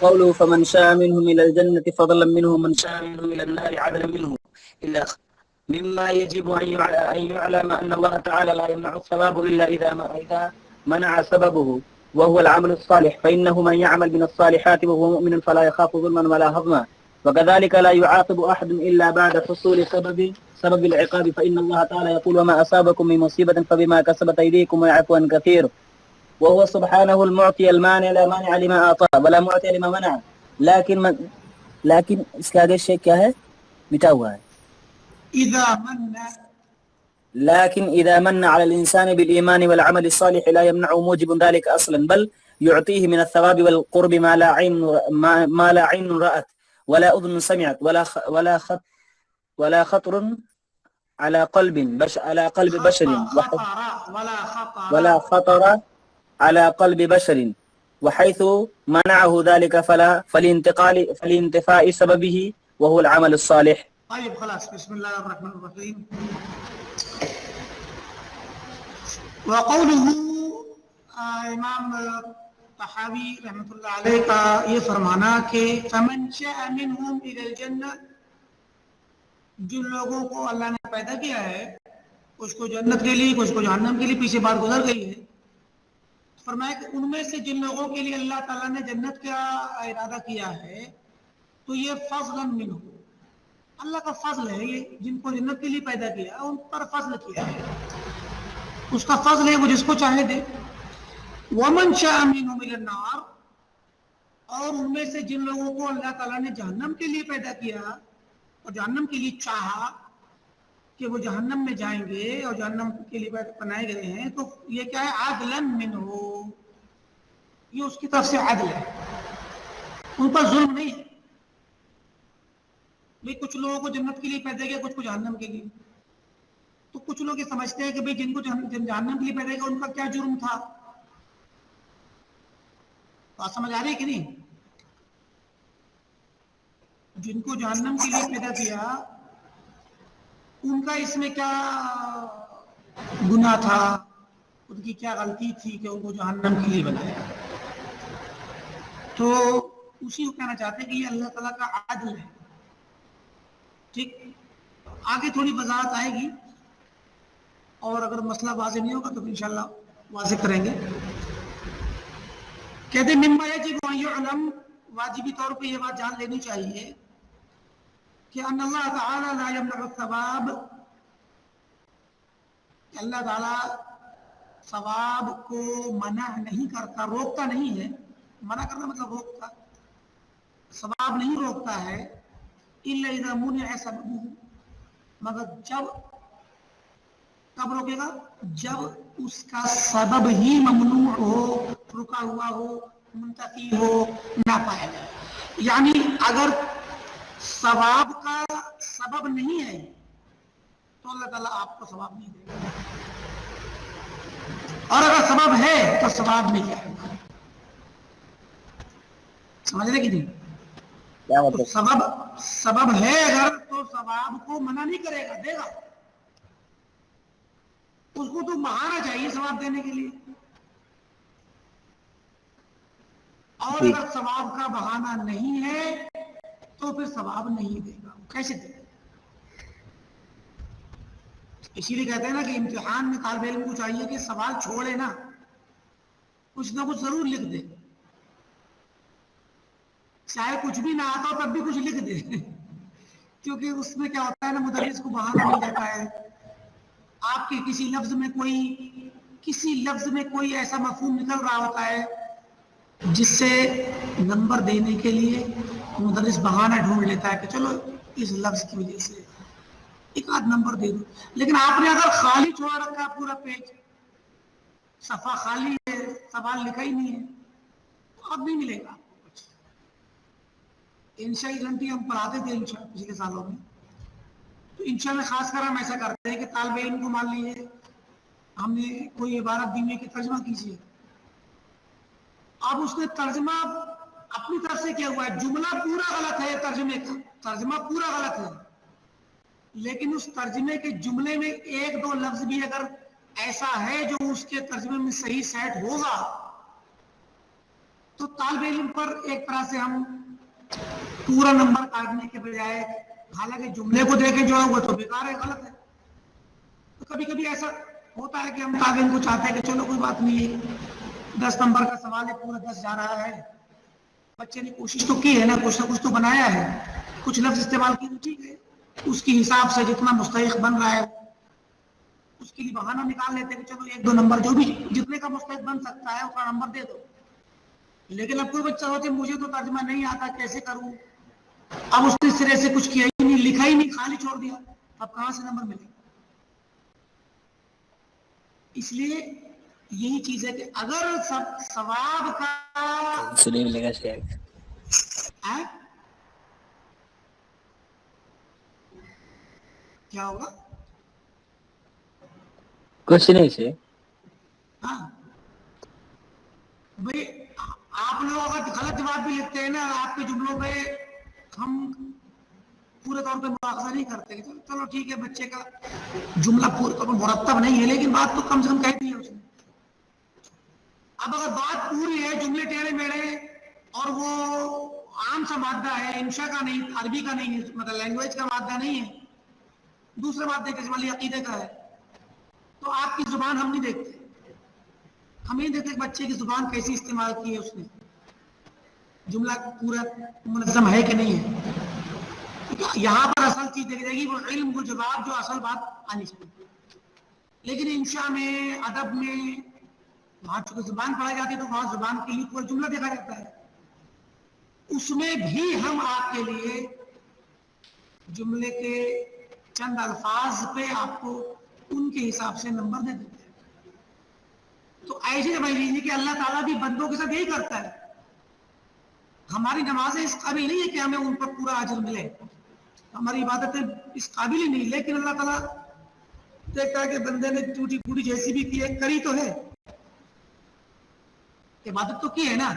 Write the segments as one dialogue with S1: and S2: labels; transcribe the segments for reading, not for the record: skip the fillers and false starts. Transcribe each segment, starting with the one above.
S1: قوله فمن شاء منهم إلى الجنة فضلا منه ومن شاء منهم إلى النار عدلا منه إلى آخره. مما يجب أن يعلم أن الله تعالى لا يمنع الثواب إلا إذا منع سببه وهو العمل الصالح، فإنه من يعمل من الصالحات وهو مؤمن فلا يخاف ظلما ولا هضما. وكذلك لا يعاقب أحد إلا بعد حصول سبب العقاب، فإن الله تعالى يقول وما أصابكم من مصيبة فبما كسبت أيديكم ويعفو عن كثير، وهو سبحانه المعطي المانع لا مانع لما أعطى ولا معطي لما منع. لیکن اس کے آگے شیء کیا ہے؟ مٹا ہوا ہے. لكن إذا من على الإنسان بالإيمان والعمل الصالح لا يمنع موجب ذلك أصلا، بل يعطيه من الثواب والقرب ما لا عين رأت ولا أذن سمعت ولا خطر على قلب بشر ولا خطر على قلب بشر، وحيث منعه ذلك فلانتفاء سببه وهو العمل الصالح.
S2: طيب خلاص، بسم الله الرحمن الرحيم. وقوله امام طحاوی رحمۃ اللہ علیہ کا یہ فرمانا کہ فمن شاء منهم الى الجنہ، جن لوگوں کو اللہ نے پیدا کیا ہے کچھ کو جنت کے لیے کچھ کو جہنم کے لیے، پیچھے بات گزر گئی ہے. فرمایا کہ ان میں سے جن لوگوں کے لیے اللہ تعالیٰ نے جنت کا ارادہ کیا ہے تو یہ فضلا منہ، اللہ کا فضل ہے. یہ جن کو جنت کے لیے پیدا کیا ان پر فضل کیا ہے، اس کا فضل ہے، وہ جس کو چاہے دے. ومن شاء منهم الى النار، اور ان میں سے جن لوگوں کو اللہ تعالیٰ نے جہنم کے لیے پیدا کیا اور جہنم کے لیے چاہا کہ وہ جہنم میں جائیں گے اور جہنم کے لیے بنائے گئے ہیں، تو یہ کیا ہے؟ عدلا منہ، یہ اس کی طرف سے عدل ہے، ان پر ظلم نہیں ہے. بھئی کچھ لوگوں کو جنت کے لیے پیدا کیا کچھ کو جہنم کے لیے، تو کچھ لوگ یہ سمجھتے ہیں کہ بھئی جن کو جہنم کے لیے پیدا کیا ان کا کیا جرم تھا. بات سمجھ آ رہی ہے کہ نہیں؟ جن کو جہنم کے لیے پیدا کیا ان کا اس میں کیا گناہ تھا، ان کی کیا غلطی تھی کہ ان کو جہنم کے لیے بنایا. تو اسی کو کہنا چاہتے ہیں کہ یہ اللہ تعالیٰ کا عدل ہے. ٹھیک، آگے تھوڑی وضاحت آئے گی اور اگر مسئلہ واضح نہیں ہوگا تو انشاءاللہ واضح کریں گے. کہتے ہیں مما یجب ان یعلم، واجبی طور پہ یہ بات جان لینی چاہیے کہ ان اللہ تعالی لا یمنع الثواب، اللہ تعالی ثواب کو منع نہیں کرتا، روکتا نہیں ہے. منع کرنا مطلب روکتا، ثواب نہیں روکتا ہے. الا اذا منع سببه، مگر کب روکے گا؟ جب اس کا سبب ہی ممنوع ہو، رکا ہوا ہو، منتفی ہو، ناپائل ہے. یعنی اگر ثواب کا سبب نہیں ہے تو اللہ تعالیٰ آپ کو ثواب نہیں دے گا، اور اگر سبب ہے تو ثواب نہیں ہے. سمجھ رہے کہ نہیں؟ تو سبب ہے اگر تو ثواب کو منع نہیں کرے گا، دے گا. اس کو تو بہانا چاہیے ثواب دینے کے لیے، اور اگر ثواب کا بہانہ نہیں ہے تو پھر ثواب نہیں دے گا. کیسے دے گا؟ اسی لیے کہتے ہیں نا کہ امتحان میں طالب علم کو چاہیے کہ سوال چھوڑے نا، کچھ نہ کچھ ضرور لکھ دے، چاہے کچھ بھی نہ آتا تب بھی کچھ لکھ دے. کیونکہ اس میں کیا ہوتا ہے نا، مدرس کو بہانہ مل جاتا ہے. آپ کے کسی لفظ میں کوئی ایسا مفہوم نکل رہا ہوتا ہے جس سے نمبر دینے کے لیے مدرس بہانہ ڈھونڈ لیتا ہے کہ چلو اس لفظ کی وجہ سے ایک آدھ نمبر دے دو. لیکن آپ نے اگر خالی چھوڑا رکھا پورا پیج، صفحہ خالی ہے، سوال لکھا ہی نہیں ہے، تو اب نہیں ملے گا. انشاء گھنٹی ہم پڑھاتے تھے پچھلے سالوں میں، تو انشاء میں خاص کر ہم ایسا کرتے ہیں کہ طالب علم کو مان لیجیے ہم نے کوئی عبارت دی ہے کہ ترجمہ کیجیے. اب اس نے ترجمہ اپنی طرف سے کیا ہوا ہے، جملہ پورا غلط ہے، ترجمے کا ترجمہ پورا غلط ہے، لیکن اس ترجمے کے جملے میں ایک دو لفظ بھی اگر ایسا ہے جو اس کے ترجمے میں صحیح سیٹ ہوگا تو طالب علم پر ایک طرح سے ہم پورا نمبر کاٹنے کے بجائے حالانکہ جملے کو دیکھیں جو ہے وہ تو بیکار ہے، غلط ہے. تو کبھی کبھی ایسا ہوتا ہے کہ ہم طالب علم کو چاہتے ہیں کہ چلو کوئی بات نہیں، 10 نمبر کا سوال ہے، پورا 10 جا رہا ہے، بچے نے کوشش تو کی ہے نا کچھ تو بنایا ہے، کچھ لفظ استعمال کیے، ٹھیک ہے، اس کی حساب سے جتنا مستحق بن رہا ہے اس کے لیے بہانہ نکال لیتے کہ چلو 1-2 نمبر جو بھی جتنے کا مستحق بن سکتا ہے اتنا نمبر دے دو. لیکن اب کوئی بچہ ہوتے مجھے تو ترجمہ نہیں آتا کیسے کروں، اب اس نے سرے سے کچھ کیا ہی نہیں، لکھا ہی نہیں، خالی چھوڑ دیا، اب کہاں سے نمبر ملے؟ اس لیے یہی چیز ہے کہ اگر سب ثواب کا
S1: سنیں ملے گا شاید.
S2: کیا ہوگا؟
S1: کچھ نہیں سے
S2: ہاں بھائی آپ لوگ اگر غلط جواب بھی لکھتے ہیں نا آپ کے جملوں پہ ہم پورے طور پہ مواخذہ نہیں کرتے، چلو ٹھیک ہے بچے کا جملہ پورے طور پر مرتب نہیں ہے لیکن بات تو کم سے کم کہتی ہے اس نے. اب اگر بات پوری ہے، جملے ٹیڑھے میڑھے اور وہ عام سا مادہ ہے، انشاء کا نہیں، عربی کا نہیں ہے، مطلب لینگویج کا مادہ نہیں ہے، دوسرے مادے کے جمالی عقیدے کا ہے، تو آپ کی زبان ہم نہیں دیکھتے، ہم نہیں دیکھتے کہ بچے کی زبان کیسی استعمال کی ہے اس نے، جملہ پورا منظم ہے کہ نہیں ہے. یہاں پر اصل چیز دیکھ جائے گی وہ علم کو جواب جو اصل بات آنی چاہیے. لیکن انشاء میں، ادب میں وہاں چونکہ زبان پڑھائی جاتی ہے تو وہاں زبان کے لیے پورا جملہ دیکھا جاتا ہے، اس میں بھی ہم آپ کے لیے جملے کے چند الفاظ پہ آپ کو ان کے حساب سے نمبر دے دیتے ہیں. تو ایسے سمجھ لیجیے کہ اللہ تعالیٰ بھی بندوں کے ساتھ یہی کرتا ہے. ہماری نمازیں اس قابل نہیں ہے کہ ہمیں ان پر پورا اجر ملے، ہماری عبادتیں اس قابل ہی نہیں، لیکن اللہ تعالیٰ دیکھتا ہے کہ بندے نے ٹوٹی پوٹی جیسی بھی کی ہے، کری تو ہے، عبادت تو کی ہے نا،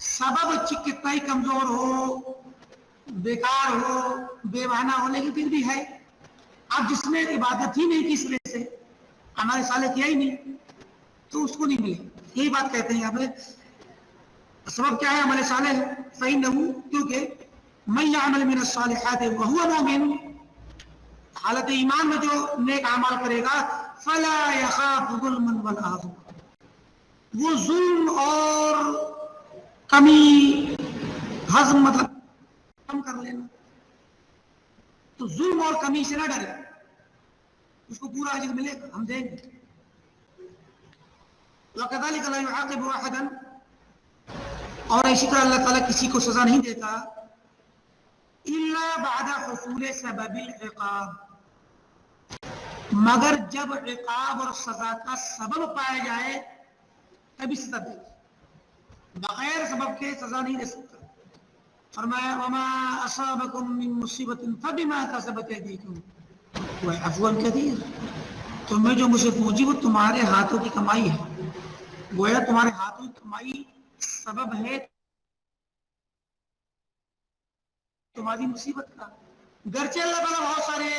S2: سبب کتنا ہی کمزور ہو، بیکار ہو، بے معنی ہو، لیکن پھر بھی ہے. اب جس نے عبادت ہی نہیں کی اس وجہ سے، ہمارے صالح کیا ہی نہیں، تو اس کو نہیں ملے. یہی بات کہتے ہیں ہمیں سبب کیا ہے عمل صالح فإنه، کیونکہ من يعمل من الصالحات وهو مؤمن، حالت ایمان میں جو نیک اعمال کرے گا فلا يخاف ظلما ولا هضما، وہ ظلم اور کمی، ہضم مطلب کم کر لینا، تو ظلم اور کمی سے نہ ڈرے، اس کو پورا اجر ملے گا، ہم دیں گے. وَكَذَلِكَ لَا يُعَاقِبُ أَحَدًا، اور اسی طرح اللہ تعالیٰ کسی کو سزا نہیں دیتا إِلَّا بَعْدَ حُصُولِ سَبَبِ الْعِقَابِ، مگر جب عقاب اور سزا کا سبب پایا جائے تبھی سزا دے، بغیر سبب کے سزا نہیں دے سکتا. فرمایا وَمَا أَصَابَكُم مِّن مُّصِيبَةٍ فَبِمَا كَسَبَتْ أَيْدِيكُمْ وَيَعْفُو عَن كَثِيرٍ، تمہیں جو مصیبت پہنچی وہ تمہارے ہاتھوں کی کمائی ہے، گویا تمہارے ہاتھوں کی کمائی سبب ہے تمہاری مصیبت کا. گرچہ اللہ تعالیٰ بہت سارے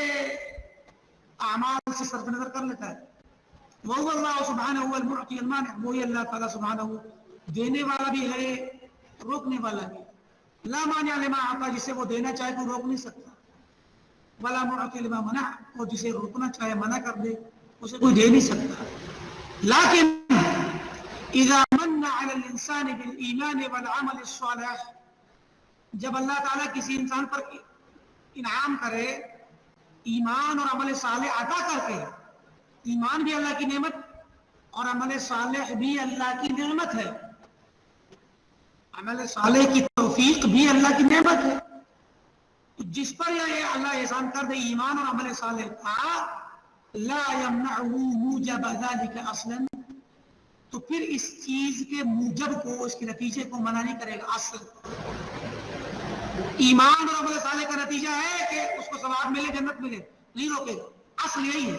S2: اعمال سے صرف نظر کر لیتا ہے، وَهُوَ اللَّهُ سُبْحَانَهُ هُوَ الْمُعْطِي الْمَانِعُ، وہی اللہ تعالیٰ سبحانہ دینے والا بھی ہے روکنے والا بھی، لا مانع لما أعطى، جسے وہ دینا چاہے تو روک نہیں سکتا، ولا معطي لما منع، اور جسے روکنا چاہے منع کر دے اسے کوئی دے نہیں سکتا. لیکن اذا من على الانسان بالايمان والعمل الصالح، جب اللہ تعالیٰ کسی انسان پر انعام کرے ایمان اور عمل صالح عطا کر کے، ایمان بھی اللہ کی نعمت اور عمل صالح بھی اللہ کی نعمت ہے، عمل صالح کی توفیق بھی اللہ کی نعمت ہے، جس پر یہ اللہ احسان کر دے ایمان اور عمل صالح کا، لا يمنعه موجب ذلك اصلا، تو پھر اس چیز کے موجب کو، اس کے نتیجے کو منع نہیں کرے گا. اصل ایمان اور عمل صالح کا نتیجہ ہے کہ اس کو ثواب ملے، جنت ملے، نہیں روکے گا، اصل یہی ہے.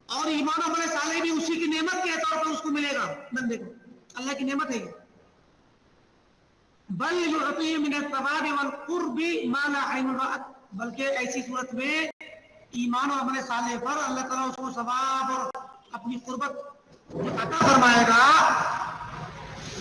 S2: اور ایمان اور عمل صالح بھی اسی کی نعمت کے طور پر اس کو ملے گا، بندے کو اللہ کی نعمت ہے یہ. بل يعطيه من الثواب والقرب ما لا عين رأت، بلکہ ایسی صورت میں ایمان اور عمل صالح پر اللہ تعالیٰ اس کو ثواب اور اپنی قربت عطا فرمائے گا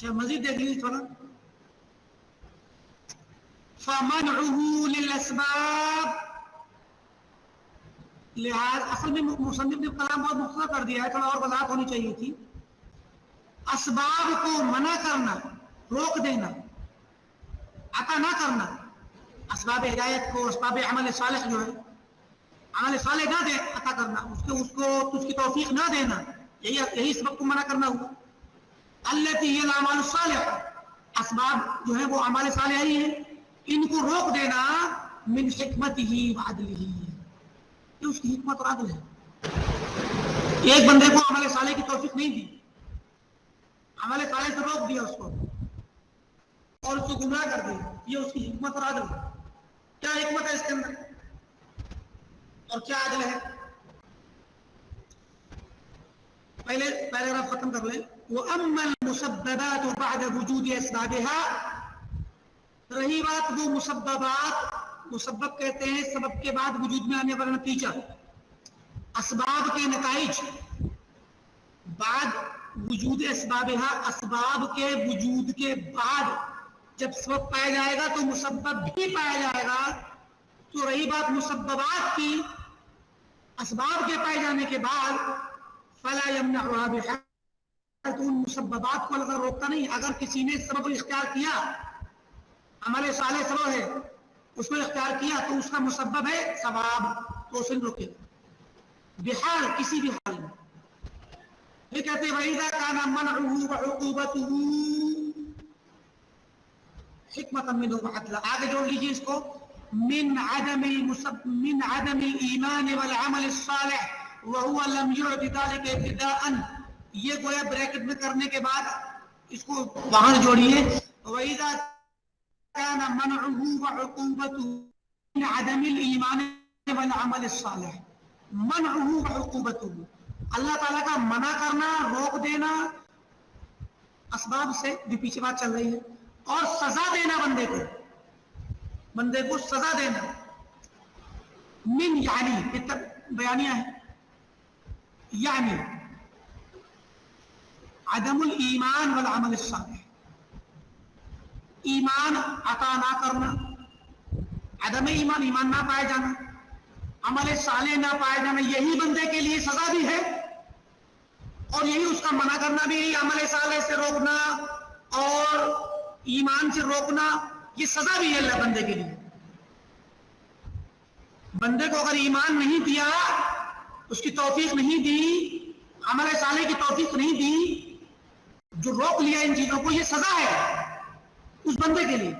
S2: اچھا مزید دیکھ لیجیے تھوڑا. فمنعه للاسباب، لہذا اصل میں مصنف نے کلام بہت مختصر کر دیا ہے، تھوڑا اور وضاحت ہونی چاہیے تھی. اسباب کو منع کرنا، روک دینا، عطا نہ کرنا، اسباب ہدایت کو، اسباب عمل صالح جو ہے عمل صالح نہ دے عطا کرنا، اس کو اس کی توفیق نہ دینا، یہی سبب کو منع کرنا ہوا. التی ہی الاعمال الصالحہ، اسباب جو ہے وہ اعمال صالحہ ہی ہیں، ان کو روک دینا من حکمتہ وعدلہ، یہ اس کی حکمت اور عدل ہے. ایک بندے کو عمل صالح کی توفیق نہیں دی، عمل صالح سے روک دیا اس کو اور اس کو گمراہ کر دیا، یہ اس کی حکمت اور عدل ہے. کیا حکمت ہے اس کے اندر اور کیا عدل ہے؟ پہلے پیراگراف ختم کر لیں. وَأَمَّا الْمُسَبَّبَاتُ بَعْدَ وُجُودِ أَسْبَابِهَا، رہی بات وہ مسببات، مسبب کہتے ہیں سبب کے بعد وجود میں آنے والا نتیجہ، اسباب کے نتائج بعد وجود اسبابها، اسباب کے وجود کے بعد جب سبب پایا جائے گا تو مسبب بھی پایا جائے گا. تو رہی بات مسببات کی، اسباب کے پائے جانے کے بعد فلا يمنعها بحال، تو ان مسببات کو اگر روکتا نہیں. اگر کسی نے سبب اختیار کیا، عمل صالح سبب ہے، اس کو اختیار کیا تو اس کا مسبب ہے ثواب، تو اسے روکے بحال، کسی بھی حال میں. یہ کہتے ہیں وَإِذَا كَانَ مَنْعُهُ وَعُقُوبَتُهُ حِكْمَةً مِّنْهُ وَعَدْلًا. آگے جوڑ لیجیے اس کو، من عدم الایمان والعمل الصالح وهو لم يعد ذلك ابتداء. یہ گویا بریکٹ میں کرنے کے بعد اس کو وہاں جوڑیے. وَإِذَا كَانَ مَنْعُهُ وَعُقُوبَتُهُ من عدم الایمان والعمل الصالح، منعه وعقوبته، اللہ تعالیٰ کا منع کرنا، روک دینا اسباب سے بھی پیچھے بات چل رہی ہے، اور سزا دینا بندے کو سزا دینا. من یعنی بیانیہ ہے، یعنی عدم الایمان والعمل الصالح، ایمان عطا نہ کرنا، عدم ایمان، ایمان نہ پائے جانا، عمل صالح نہ پائے جانا، یہی بندے کے لیے سزا بھی ہے اور یہی اس کا منع کرنا بھی ہے. عمل صالح سے روکنا اور ایمان سے روکنا یہ سزا بھی ہے اللہ بندے کے لیے. بندے کو اگر ایمان نہیں دیا، اس کی توفیق نہیں دی، عمل صالح کی توفیق نہیں دی، جو روک لیا ان چیزوں کو، یہ سزا ہے اس بندے کے لیے.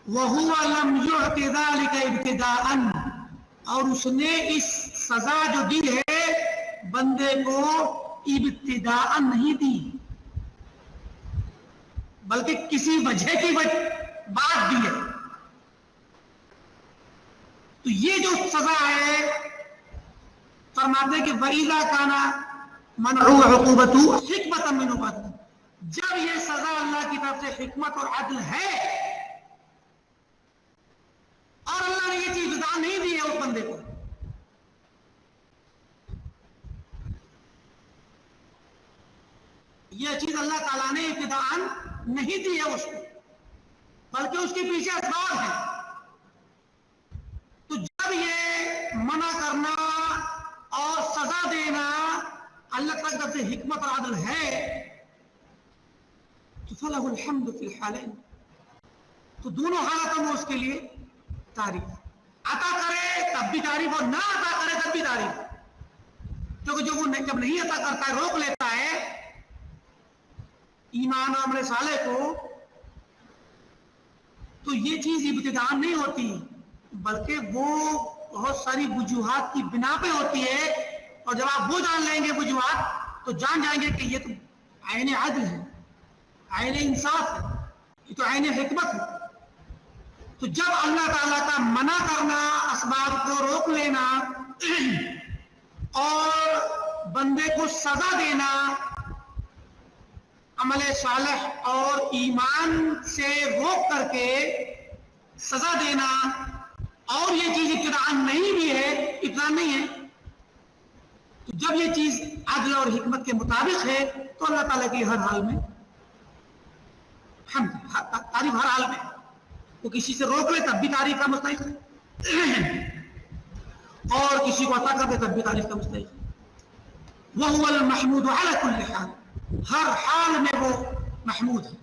S2: وَهُوَ لَمْ يُعْتِ ذَلِكَ ابْتِدَاءً، اور اس نے اس سزا جو دی ہے بندے کو ابتداءً نہیں دی، بلکہ کسی وجہ کی بات دی ہے. تو یہ جو سزا ہے فرماتے کہ وَإِذَا كَانَ مَنْعُهُ وَعُقُوبَتُهُ حِكْمَةً مِّنْهُ وَعَدْلًا، جب یہ سزا اللہ کی طرف سے حکمت اور عدل ہے اور اللہ نے یہ چیز ابتداء نہیں دی ہے اس بندے کو، یہ چیز اللہ تعالیٰ نے ابتداء نہیں دی ہے اس کو، بلکہ اس کے پیچھے اسباب ہیں. تو جب یہ منع کرنا اور سزا دینا اللہ تعالیٰ کی طرف سے حکمت اور عدل ہے تو فَلَهُ الْحَمْدُ فِي الْحَالَيْنِ، تو دونوں حالتوں میں اس کے لیے تعریف، عطا کرے تب بھی تعریف اور نہ عطا کرے تب بھی تعریف. کیونکہ جو وہ جب نہیں عطا کرتا ہے، روک لیتا ہے ایمان و عمل صالح کو، تو یہ چیز ابتداء نہیں ہوتی، بلکہ وہ بہت ساری وجوہات کی بنا پہ ہوتی ہے. اور جب آپ وہ جان لیں گے وجوہات، تو جان جائیں گے کہ یہ تو عین عدل ہے، عین انصاف ہے، یہ تو عین حکمت ہے. تو جب اللہ تعالیٰ کا منع کرنا، اسباب کو روک لینا اور بندے کو سزا دینا، عمل صالح اور ایمان سے روک کر کے سزا دینا، اور یہ چیز ابتداء نہیں بھی ہے، ابتداء نہیں ہے، تو جب یہ چیز عدل اور حکمت کے مطابق ہے تو اللہ تعالیٰ کی ہر حال میں تعریف، ہر حال میں وہ کسی سے روک لے تب بھی تعریف کا مستحق ہے، اور کسی کو عطا کر دے تب بھی تعریف کا مستحق ہے۔ وَهُوَ الْمَحْمُودُ عَلَى كُلِّ حَالٍ، ہر حال میں وہ محمود ہے،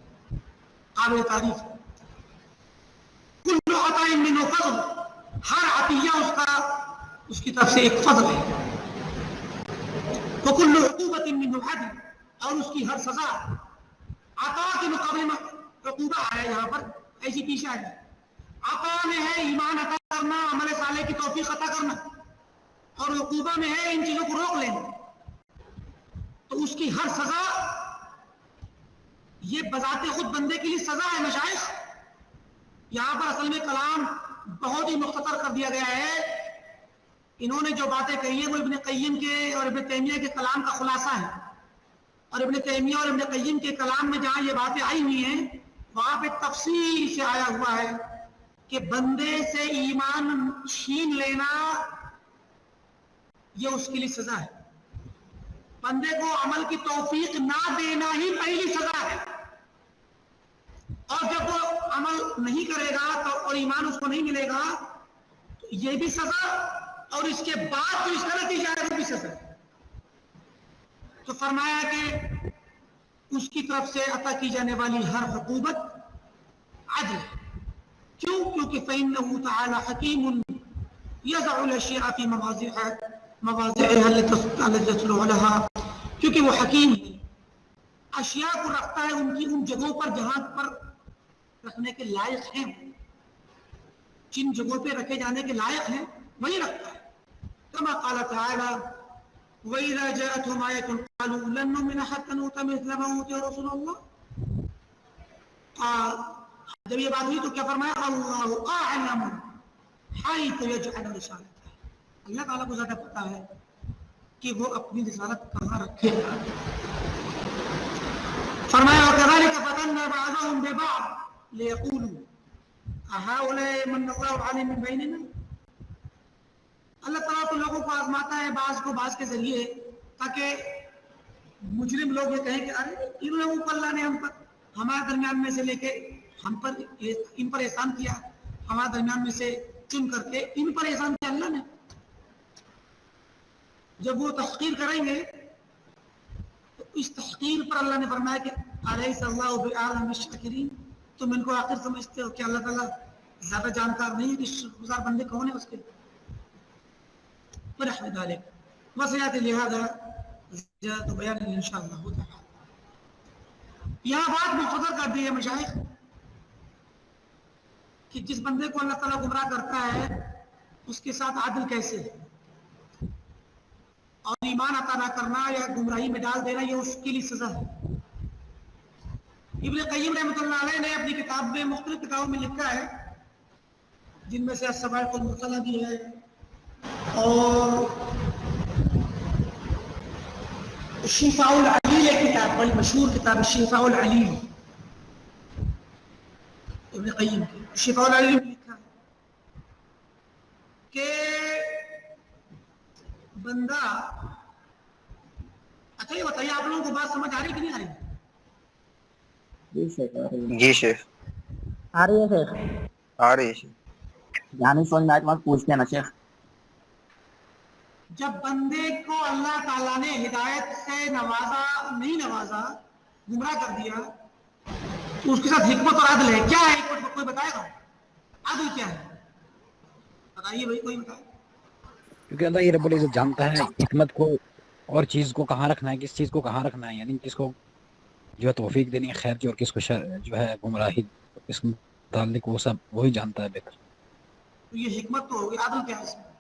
S2: قابل تعریف ہے۔ كُلُّ عَطَاءٍ مِّنْهُ فَضْلٌ، ہر عطیہ اس کی طرف سے ایک فضل ہے۔ وَكُلُّ عُقُوبَةٍ مِّنْهُ عَدْلٌ، اور اس کی ہر سزا، عطا کے مقابلے میں عقوبہ آیا یہاں پر ایسی پیش آ جائے۔ عطا میں ہے ایمان عطا کرنا، عمل صالح کی توفیق عطا کرنا، اور عقوبہ میں ہے ان چیزوں کو روک لینا۔ تو اس کی ہر سزا یہ بذات خود بندے کے لیے سزا ہے مشائخ۔ یہاں پر اصل میں کلام بہت ہی مختصر کر دیا گیا ہے۔ انہوں نے جو باتیں کہی ہیں وہ ابن قیم کے اور ابن تیمیہ کے کلام کا خلاصہ ہے، اور ابن تیمیہ اور ابن قیم کے کلام میں جہاں یہ باتیں آئی ہوئی ہیں وہاں پہ تفصیل سے آیا ہوا ہے کہ بندے سے ایمان چھین لینا یہ اس کے لیے سزا ہے، بندے کو عمل کی توفیق نہ دینا ہی پہلی سزا ہے، اور جب وہ عمل نہیں کرے گا تو اور ایمان اس کو نہیں ملے گا تو یہ بھی سزا، اور اس کے بعد جو اس کا نتیجہ ہے وہ بھی سزا ہے۔ تو فرمایا کہ اس کی طرف سے عطا کی جانے والی ہر عقوبت عدل ہے۔ کیوں؟ کیونکہ فَإِنَّهُ تَعَالَى حَكِيمٌ يَضَعُ الْأَشْيَاءَ فِي مَوَاضِعِهَا الَّتِي تَصْلُحُ لَهَا، کیونکہ وہ حکیم ہے، اشیاء کو رکھتا ہے ان کی ان جگہوں پر جہاں پر رکھنے کے لائق ہیں، جن جگہوں پہ رکھے جانے کے لائق ہیں وہی رکھتا ہے۔ كما قال تعالى وَإِذَا جَاءَتْهُمْ آيَةٌ قَالُوا لَن نُّؤْمِنَ حَتَّىٰ نُؤْتَىٰ مِثْلَ مَا أُوتِيَ رُسُلُ اللَّهِ۔ جب یہ بات ہوئی تو کیا فرمایا؟ اللَّهُ أَعْلَمُ حَيْثُ يَجْعَلُ رِسَالَتَهُ، اللہ تعالیٰ کو زیادہ پتہ ہے کہ وہ اپنی رسالت کہاں رکھے گا۔ فرمایا وَكَذَلِكَ فَتَنَّا بَعْضَهُم بِبَعْضٍ لِيَقُولُوا أَهَٰؤُلَاءِ مَنَّ اللَّهُ عَلَيْهِم مِّن بَيْنِنَا۔ اللہ تعالیٰ تو لوگوں کو آزماتا ہے بعض کو بعض کے ذریعے، تاکہ مجرم لوگ یہ کہیں کہ ارے ان لوگوں کو اللہ نے ہم پر ہمارے درمیان میں سے لے کے ہم پر ان پر احسان کیا، ہمارے درمیان میں سے چن کر کے ان پر احسان کیا اللہ نے۔ جب وہ تحقیر کریں گے تو اس تحقیر پر اللہ نے فرمایا کہ الیس اللہ بأعلم بالشاکرین، تم ان کو آخر سمجھتے ہو کہ اللہ تعالیٰ زیادہ جانکار نہیں ہے کہ شکر گزار بندے کون ہیں اس کے؟ ونحو ذلك وسيأتي لهذا زيادة بيان ان شاء اللہ تعالی۔ یہاں بات مختصر کر دی ہے مشائخ کہ جس بندے کو اللہ تعالیٰ گمراہ کرتا ہے اس کے ساتھ عدل کیسے ہے، اور ایمان عطا نہ کرنا یا گمراہی میں ڈال دینا یہ اس کے لیے سزا ہے۔ ابن قیم رحمۃ اللہ علیہ نے اپنی کتاب میں مختلف کتابوں میں لکھا ہے، جن میں سے الصواعق المرسلہ بھی ہے، اور شفاء العلیل ایک کتاب، بڑی مشہور کتاب شفاء العلیل ابن قیم کی، شفاء العلیل میں لکھا ہے کہ بندہ، اچھا یہ بتائیے آپ لوگوں کو بات سمجھ آ رہی کہ نہیں آ رہی؟
S3: جی شیخ
S1: آ رہی ہے شیخ؟
S3: آ رہی ہے شیخ۔
S1: یعنی سمجھ میں آئے تو پوچھتے ہیں نا شیخ۔
S2: جب بندے کو اللہ تعالیٰ نے ہدایت سے نوازا، نہیں نوازا، گمراہ کر دیا، تو اس کے ساتھ حکمت اور عدل ہے۔ کیا ہے حکمت؟ کوئی بتائے گا؟ عدل کیا ہے؟ بتائیے بھائی، کوئی بتائے۔
S4: کیونکہ اللہ یہ رب العزت جانتا ہے حکمت کو اور چیز کو کہاں رکھنا ہے، کس چیز کو کہاں رکھنا ہے، یعنی کس کو جو ہے توفیق دینی ہے خیر کی اور کس کو جو ہے گمراہی، اس متعلق وہ سب وہی جانتا ہے بہتر۔
S2: تو یہ حکمت تو ہوگی، عدل کیا ہے اس میں؟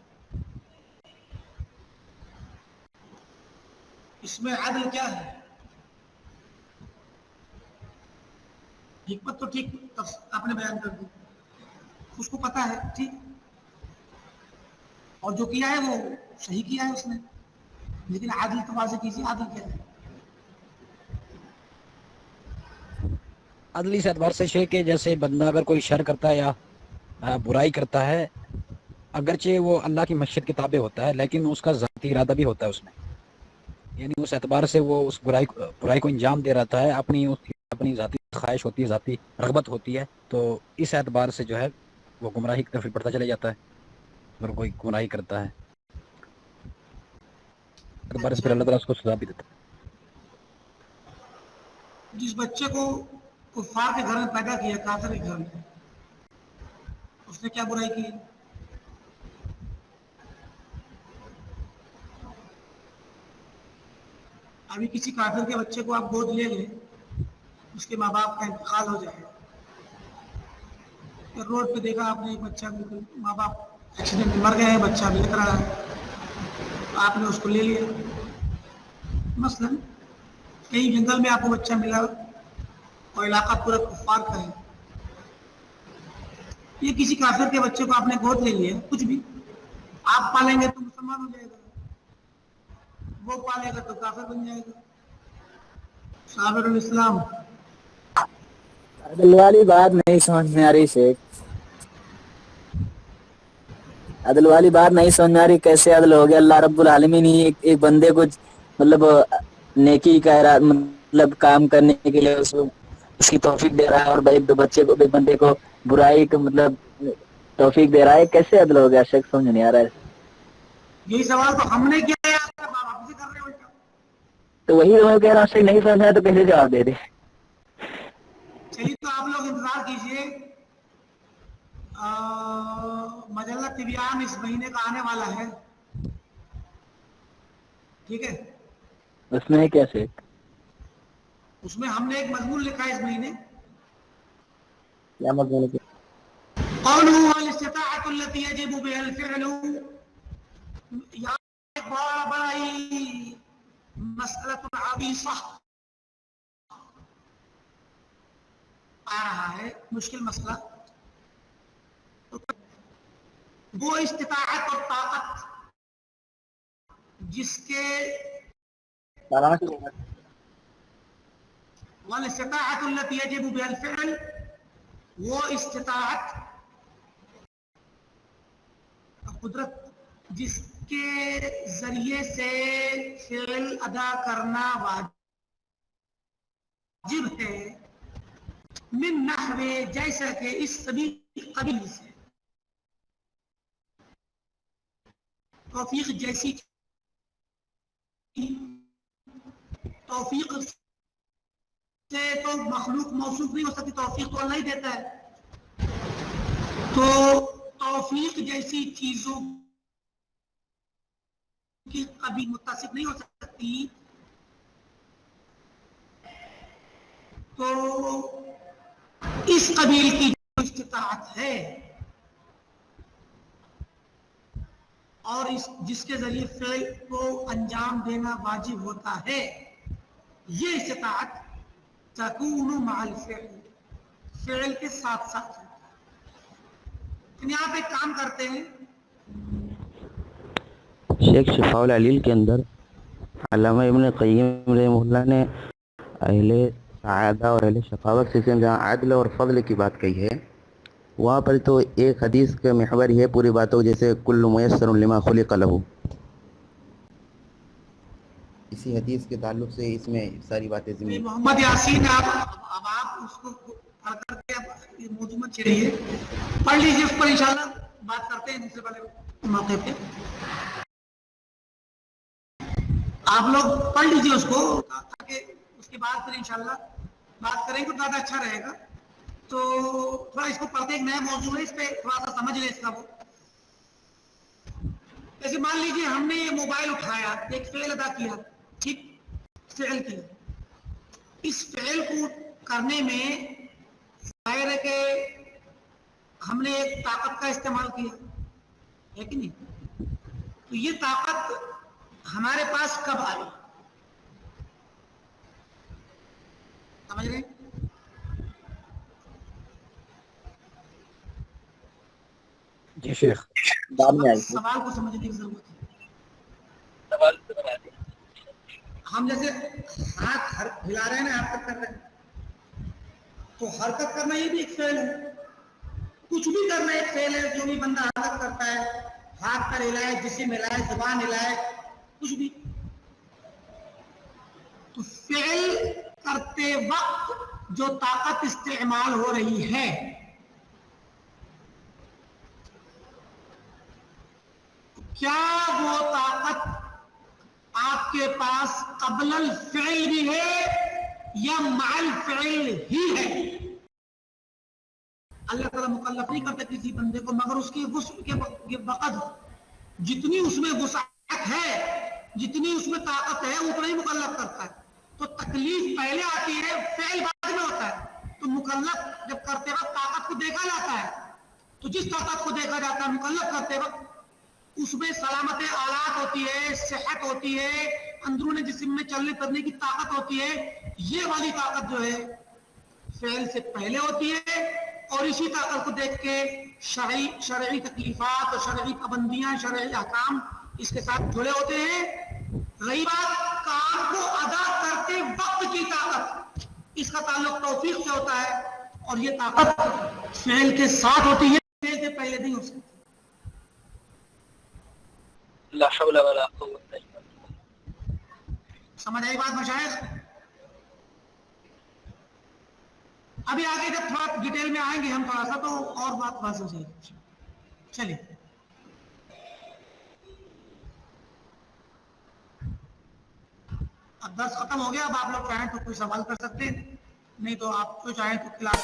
S2: اس میں عدل کیا ہے؟ حکمت تو ٹھیک آپ نے بیان کر دی، اس کو پتا ہے ٹھیک، اور جو کیا ہے وہ صحیح کیا ہے اس نے، لیکن عدل تو واضح کیجیے، عدل کیا ہے؟
S4: عدل اس اعتبار سے شیخ کہ جیسے بندہ اگر کوئی شر کرتا ہے یا برائی کرتا ہے، اگرچہ وہ اللہ کی مشیت کے تابع ہوتا ہے لیکن اس کا ذاتی ارادہ بھی ہوتا ہے اس میں، یعنی اس اعتبار سے وہ اس برائی کو انجام دے رہا ہے، اپنی ذاتی خواہش ہوتی ہے، ذاتی رغبت ہوتی ہے، تو اس اعتبار سے جو ہے وہ گمراہی کی طرف بڑھتا چلا جاتا ہے اگر کوئی گمراہی کرتا ہے، اعتبار سے پھر
S2: اچھا
S4: اللہ تعالیٰ اس کو سزا بھی دیتا ہے۔
S2: جس بچے کو کفار کے گھر میں پیدا کیا، کافر کے گھر میں، اس نے کیا برائی کی؟ ابھی کسی کافر کے بچے کو آپ گود لے لیں، اس کے ماں باپ کا انتقال ہو جائے، پھر روڈ پہ دیکھا آپ نے ایک بچہ، بالکل ماں باپ ایکسیڈنٹ میں مر گئے ہیں، بچہ بھی لگ رہا ہے، تو آپ نے اس کو لے لیا۔ مثلا کہیں جنگل میں آپ کو بچہ ملا اور علاقہ پورا کفار کا ہے، یہ کسی کافر کے بچے کو آپ نے گود لے لیا، کچھ بھی آپ پالیں گے تو مسلمان ہو جائے گا، وہ پالے گا تو کافر بن جائے گا۔ صابر الاسلام۔
S1: عدل والی بات نہیں سمجھ میں آ رہی شیخ، عدل والی بات نہیں سمجھ میں آ رہی، کیسے عدل ہو گیا؟ اللہ رب العالمین ہی ایک بندے کو مطلب نیکی کا مطلب کام کرنے کے لیے اس کی توفیق دے رہا ہے، اور ایک بچے کو، ایک بندے کو برائی کا مطلب توفیق دے رہا ہے، کیسے عدل ہو گیا شیخ؟ سمجھ نہیں آ رہا ہے۔
S2: یہی سوال تو ہم نے کیا ہے، آپ آپ سے کر رہے ہو الٹا۔
S1: تو وہی میں کہہ رہا ہوں، شیخ نہیں سمجھ میں آیا تو کیسے جواب دے دے؟
S2: چلیے تو آپ لوگ انتظار کیجئے، مجلہ طبیان اس مہینے کا آنے والا ہے، ٹھیک ہے؟
S1: اس میں کیا شیخ؟
S2: اس میں ہم نے ایک مضمون لکھا ہے اس مہینے،
S1: کیا مضمون ہے؟
S2: قوله والاستطاعة التي يجب بها الفعل، یہاں ایک بڑا ہی مسئلہ عویصہ آ رہا ہے، مشکل مسئلہ۔ وہ استطاعت اور طاقت جس کے والاستطاعت التي يجب بها الفعل، وہ استطاعت قدرت جس کے ذریعے سے فعل ادا کرنا واجب ہے، من نحو، جیسا کہ اس سبھی قبیل سے، توفیق جیسی، توفیق سے تو مخلوق موصوف نہیں ہو سکتی، توفیق تو اللہ ہی دیتا ہے، تو توفیق جیسی چیزوں کی کبھی متصف نہیں ہو سکتی، تو اس قبیل کی جو استطاعت ہے اور جس کے ذریعے فعل کو انجام دینا واجب ہوتا ہے، یہ استطاعت تکون مع الفعل، فعل کے ساتھ ساتھ ہوتا ہے۔ یعنی آپ ایک کام کرتے ہیں،
S5: شیخ شفاء العلیل کے اندر علامہ ابن قیم رحمہ اللہ نے اہل سعادہ اور اہل شقاوت سے جہاں عدل اور فضل کی بات کہی ہے، وہاں پر تو ایک حدیث کا محور یہ پوری بات ہو، جیسے کل میسر لما خلق لہ، اسی حدیث کے تعلق سے اس میں ساری باتیں ضمن۔
S2: محمد یاسین، اب آپ اس کو پڑھ کر کے موضوع مت چھیڑیے، پڑھ لیجیے اس پر، انشاءاللہ بات کرتے ہیں دوسرے والے موقع پہ۔ آپ لوگ پڑھ لیجیے اس کو، تاکہ اس کے بعد پھر انشاءاللہ بات کریں گے تو زیادہ اچھا رہے گا۔ تو تھوڑا اس کو پڑھتے، ایک نیا موضوع ہے، اس پہ تھوڑا سا سمجھ لیں اس کا۔ وہ جیسے مان لیجیے ہم نے یہ موبائل اٹھایا، ایک فعل ادا کیا، ٹھیک، فعل کیا، اس فعل کو کرنے میں ظاہر ہے کہ ہم نے ایک طاقت کا استعمال کیا ہے کہ نہیں؟ تو یہ طاقت ہمارے پاس کب آئی؟ سمجھ رہے ہیں؟
S4: جی شیخ،
S1: بعد میں آئی تھی۔
S2: سوال کو سمجھنے کی ضرورت ہے۔ ہم جیسے ہاتھ ہلا رہے ہیں نا، حرکت کر رہے ہیں، تو حرکت کرنا یہ بھی ایک فعل ہے، کچھ بھی کرنا ایک فعل ہے، جو بھی بندہ حرکت کرتا ہے، ہاتھ پر ہلائے، جسم ہلائے، زبان ہلائے، کچھ بھی، تو فعل کرتے وقت جو طاقت استعمال ہو رہی ہے کیا وہ طاقت آپ کے پاس قبل الفعل بھی ہے یا مع الفعل ہی ہے؟ اللہ تعالیٰ مکلف نہیں کرتا کسی بندے کو مگر اس کی وسع کے وقت جتنی اس میں وسعت ہے، جتنی اس میں طاقت ہے اتنا ہی مکلف کرتا ہے. تو تکلیف پہلے آتی ہے، فعل بعد میں ہوتا ہے. تو مکلف جب کرتے وقت طاقت کو دیکھا جاتا ہے تو جس طاقت کو دیکھا جاتا ہے مکلف کرتے وقت اس میں سلامت آلات ہوتی ہے، صحت ہوتی ہے، اندرون جسم میں چلنے پھرنے کی طاقت ہوتی ہے. یہ والی طاقت جو ہے فعل سے پہلے ہوتی ہے اور اسی طاقت کو دیکھ کے شرعی تکلیفات اور شرعی پابندیاں، شرعی احکام اس کے ساتھ جڑے ہوتے ہیں. رہی بات کام کو ادا کرتے وقت کی طاقت، اس کا تعلق توفیق سے ہوتا ہے اور یہ طاقت فعل کے ساتھ ہوتی ہے، فعل سے پہلے نہیں ہو سکتی.
S1: لا حول ولا قوة الا بالله.
S2: سمجھ آئی بات مشاہد؟ ابھی آگے جب تھوڑا ڈیٹیل میں آئیں گے ہم تھوڑا سا تو اور بات واضح ہو جائے گی. چلیے اب درس ختم ہو گیا. اب آپ لوگ چاہیں تو کوئی سوال کر سکتے ہیں، نہیں تو آپ جو چاہیں تو کلاس